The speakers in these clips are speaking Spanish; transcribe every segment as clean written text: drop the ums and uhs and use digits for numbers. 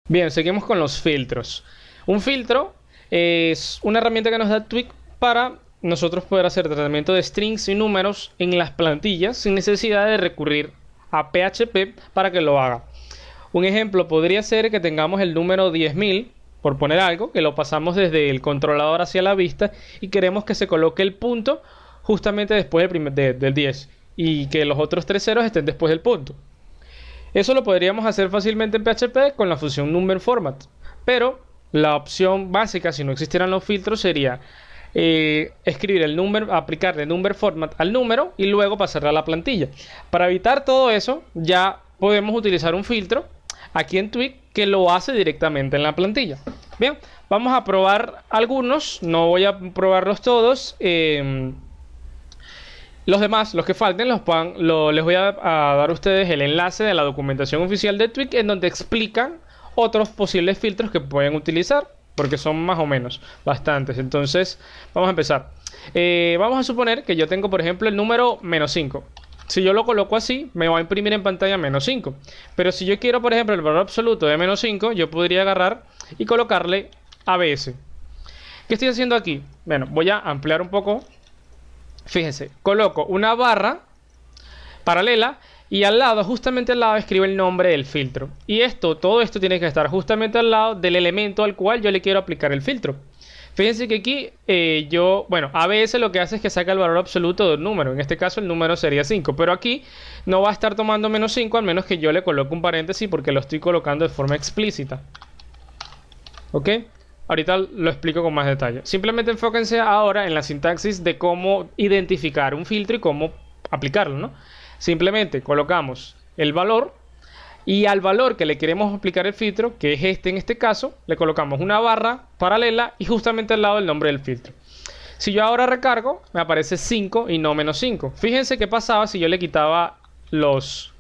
Bien, seguimos con los filtros. Un filtro es una herramienta que nos da Twig para nosotros poder hacer tratamiento de strings y números en las plantillas sin necesidad de recurrir a PHP para que lo haga. Un ejemplo podría ser que tengamos el número 10.000, por poner algo, que lo pasamos desde el controlador hacia la vista y queremos que se coloque el punto justamente después del 10 y que los otros tres ceros estén después del punto. Eso lo podríamos hacer fácilmente en PHP con la función numberFormat, pero la opción básica, si no existieran los filtros, sería escribir el número, aplicarle numberFormat al número y luego pasarle a la plantilla. Para evitar todo eso, ya podemos utilizar un filtro aquí en Twig que lo hace directamente en la plantilla. Bien, vamos a probar algunos, no voy a probarlos todos. Los demás, los que falten, les voy a dar a ustedes el enlace de la documentación oficial de Twig en donde explican otros posibles filtros que pueden utilizar, porque son más o menos bastantes. Entonces, vamos a empezar. Vamos a suponer que yo tengo, por ejemplo, el número -5. Si yo lo coloco así, me va a imprimir en pantalla -5. Pero si yo quiero, por ejemplo, el valor absoluto de -5, yo podría agarrar y colocarle ABS. ¿Qué estoy haciendo aquí? Bueno, voy a ampliar un poco. Fíjense, coloco una barra paralela y al lado, justamente al lado, escribo el nombre del filtro. Y todo esto tiene que estar justamente al lado del elemento al cual yo le quiero aplicar el filtro. Fíjense que aquí ABS lo que hace es que saca el valor absoluto del número. En este caso el número sería 5. Pero aquí no va a estar tomando -5 al menos que yo le coloque un paréntesis porque lo estoy colocando de forma explícita. ¿Ok? Ahorita lo explico con más detalle. Simplemente enfóquense ahora en la sintaxis de cómo identificar un filtro y cómo aplicarlo, ¿no? Simplemente colocamos el valor y al valor que le queremos aplicar el filtro, que es este en este caso, le colocamos una barra paralela y justamente al lado el nombre del filtro. Si yo ahora recargo, me aparece 5 y no -5. Fíjense qué pasaba si yo le quitaba los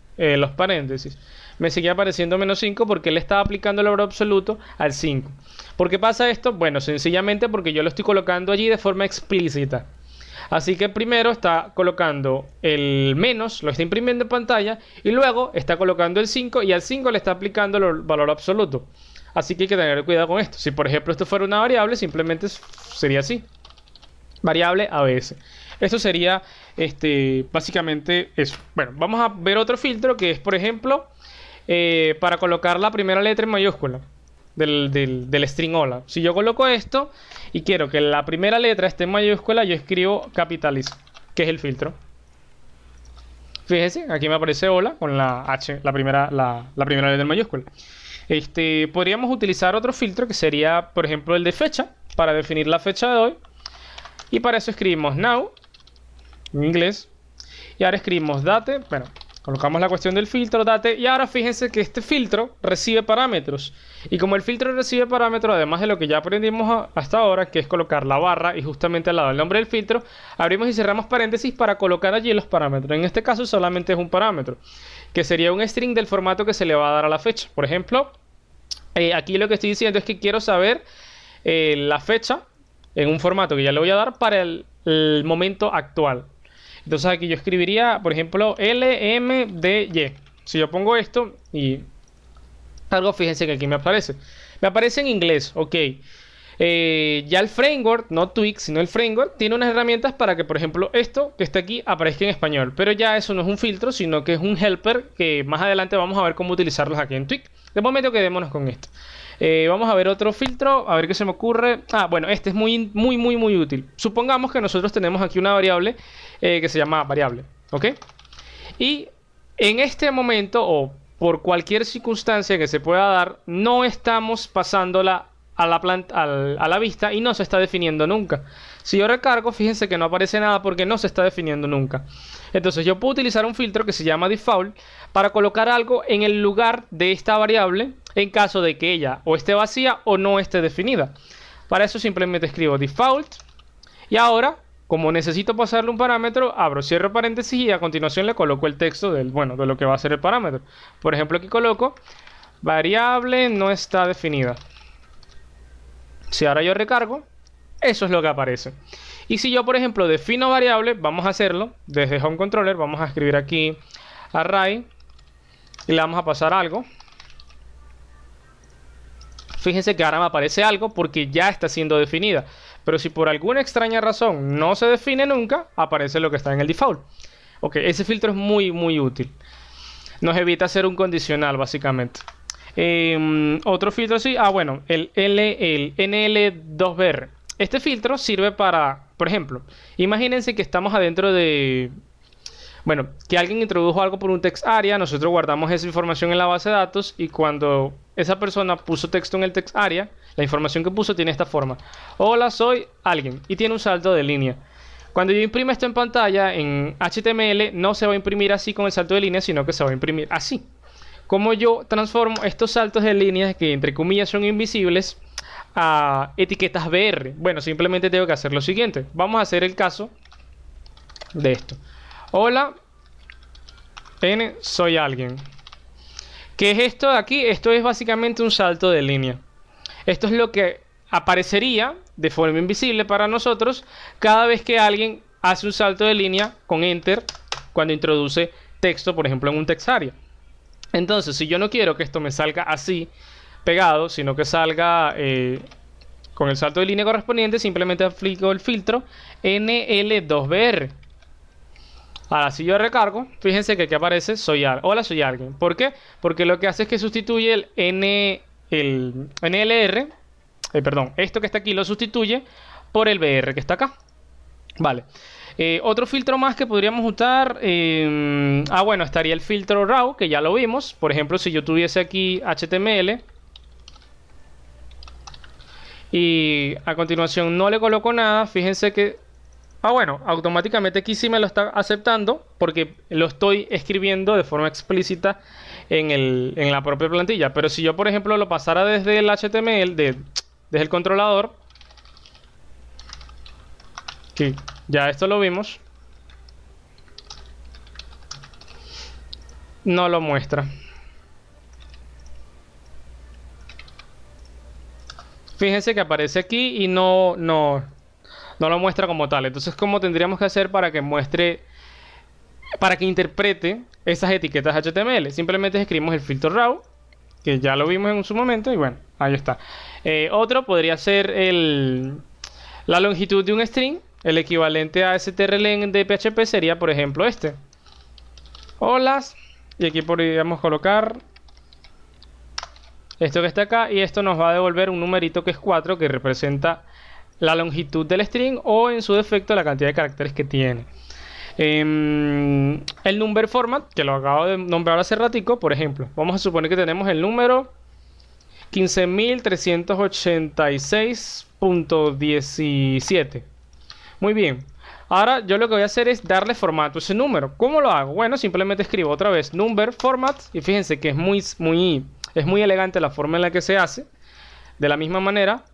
paréntesis. Me seguía apareciendo -5 porque le estaba aplicando el valor absoluto al 5. ¿Por qué pasa esto? Bueno, sencillamente porque yo lo estoy colocando allí de forma explícita. Así que primero está colocando el menos, lo está imprimiendo en pantalla, y luego está colocando el 5 y al 5 le está aplicando el valor absoluto. Así que hay que tener cuidado con esto. Si por ejemplo esto fuera una variable, simplemente sería así. Variable ABS. Esto sería básicamente eso. Bueno, vamos a ver otro filtro que es, por ejemplo, para colocar la primera letra en mayúscula del string hola. Si yo coloco esto y quiero que la primera letra esté en mayúscula, yo escribo capitalize, que es el filtro. Fíjense, aquí me aparece hola con la H, la primera letra en mayúscula. Podríamos utilizar otro filtro que sería, por ejemplo, el de fecha, para definir la fecha de hoy. Y para eso escribimos now, en inglés. Y ahora escribimos date, bueno, colocamos la cuestión del filtro, date, y ahora fíjense que este filtro recibe parámetros. Y como el filtro recibe parámetros, además de lo que ya aprendimos hasta ahora, que es colocar la barra y justamente al lado del nombre del filtro, abrimos y cerramos paréntesis para colocar allí los parámetros. En este caso solamente es un parámetro, que sería un string del formato que se le va a dar a la fecha. Por ejemplo, aquí lo que estoy diciendo es que quiero saber la fecha en un formato que ya le voy a dar para el momento actual. Entonces aquí yo escribiría, por ejemplo, LMDY. Si yo pongo esto y algo, fíjense que aquí me aparece. Me aparece en inglés, ok. Ya el framework, no Twig, sino el framework, tiene unas herramientas para que, por ejemplo, esto que está aquí aparezca en español. Pero ya eso no es un filtro, sino que es un helper que más adelante vamos a ver cómo utilizarlos aquí en Twig. De momento quedémonos con esto. Vamos a ver otro filtro, a ver qué se me ocurre. Bueno, este es muy útil. Supongamos que nosotros tenemos aquí una variable que se llama variable, ¿ok? Y en este momento, o por cualquier circunstancia que se pueda dar, no estamos pasándola a la vista y no se está definiendo nunca. Si yo recargo, fíjense que no aparece nada porque no se está definiendo nunca. Entonces yo puedo utilizar un filtro que se llama default para colocar algo en el lugar de esta variable en caso de que ella o esté vacía o no esté definida. Para eso simplemente escribo default y ahora, como necesito pasarle un parámetro, abro, cierro paréntesis y a continuación le coloco el texto de lo que va a ser el parámetro. Por ejemplo, aquí coloco variable no está definida. Si ahora yo recargo, eso es lo que aparece. Y si yo, por ejemplo, defino variable, vamos a hacerlo desde Home Controller, vamos a escribir aquí array y le vamos a pasar algo. fíjense que ahora me aparece algo porque ya está siendo definida. Pero si por alguna extraña razón no se define nunca, aparece lo que está en el default. Ok, ese filtro es muy útil. Nos evita hacer un condicional, básicamente. Otro filtro sí. Bueno, el NL2BR. Este filtro sirve para, por ejemplo, imagínense que estamos adentro de... Bueno, que alguien introdujo algo por un text area, nosotros guardamos esa información en la base de datos y cuando esa persona puso texto en el text area, la información que puso tiene esta forma. Hola, soy alguien y tiene un salto de línea. Cuando yo imprima esto en pantalla, en HTML, no se va a imprimir así con el salto de línea, sino que se va a imprimir así. Como yo transformo estos saltos de líneas, que entre comillas son invisibles, a etiquetas BR. Bueno, simplemente tengo que hacer lo siguiente. Vamos a hacer el caso de esto. Hola, soy alguien. ¿Qué es esto de aquí? Esto es básicamente un salto de línea. Esto es lo que aparecería de forma invisible para nosotros cada vez que alguien hace un salto de línea con Enter cuando introduce texto, por ejemplo, en un text area. Entonces, si yo no quiero que esto me salga así, pegado, sino que salga con el salto de línea correspondiente, simplemente aplico el filtro NL2BR. Ahora, si yo recargo, fíjense que aquí aparece hola, soy alguien. ¿Por qué? Porque lo que hace es que sustituye el NLR, perdón, esto que está aquí lo sustituye por el BR que está acá. Vale. Otro filtro más que podríamos usar, bueno, estaría el filtro raw, que ya lo vimos. Por ejemplo, si yo tuviese aquí HTML y a continuación no le coloco nada, fíjense que bueno, automáticamente aquí sí me lo está aceptando porque lo estoy escribiendo de forma explícita en la propia plantilla. Pero si yo, por ejemplo, lo pasara desde el HTML, desde el controlador, que ya esto lo vimos, no lo muestra. Fíjense que aparece aquí y no lo muestra como tal. Entonces, ¿cómo tendríamos que hacer para que muestre, para que interprete esas etiquetas HTML? Simplemente escribimos el filtro raw, que ya lo vimos en su momento, y bueno, ahí está. Otro podría ser la longitud de un string. El equivalente a strlen de PHP sería, por ejemplo, este. Hola. Y aquí podríamos colocar esto que está acá, y esto nos va a devolver un numerito que es 4, que representa la longitud del string o en su defecto la cantidad de caracteres que tiene. El number format, que lo acabo de nombrar hace ratico, por ejemplo, vamos a suponer que tenemos el número 15.386.17. Muy bien. Ahora yo lo que voy a hacer es darle formato a ese número. ¿Cómo lo hago? Bueno, simplemente escribo otra vez number format y fíjense que es muy elegante la forma en la que se hace. De la misma manera,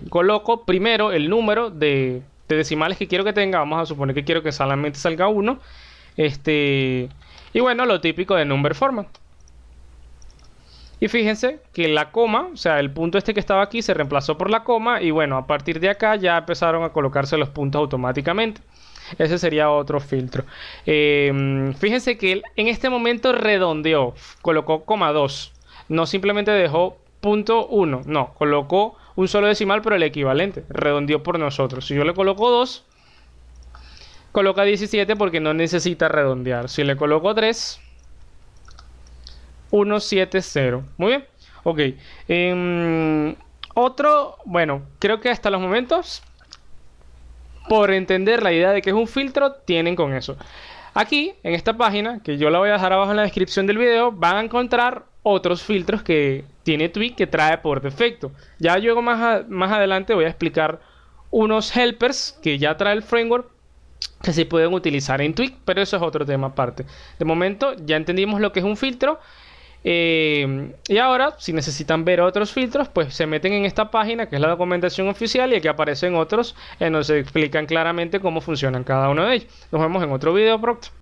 coloco primero el número de decimales que quiero que tenga. Vamos a suponer que quiero que solamente salga 1. Y bueno, lo típico de number format. Y fíjense que la coma, o sea, el punto que estaba aquí se reemplazó por la coma. Y bueno, a partir de acá ya empezaron a colocarse los puntos automáticamente. Ese sería otro filtro. Fíjense que él en este momento redondeó, colocó coma 2. No simplemente dejó punto 1, no, colocó un solo decimal, pero el equivalente, redondeó por nosotros. Si yo le coloco 2, coloca 17 porque no necesita redondear. Si le coloco 3, 170. Muy bien, ok. Otro, bueno, creo que hasta los momentos, por entender la idea de que es un filtro, tienen con eso. Aquí, en esta página, que yo la voy a dejar abajo en la descripción del video, van a encontrar otros filtros que tiene Twig que trae por defecto. Ya luego más adelante voy a explicar unos helpers que ya trae el framework que se pueden utilizar en Twig, pero eso es otro tema aparte. De momento ya entendimos lo que es un filtro. Y ahora, si necesitan ver otros filtros, pues se meten en esta página que es la documentación oficial y aquí aparecen otros en donde se explican claramente cómo funcionan cada uno de ellos. Nos vemos en otro video pronto.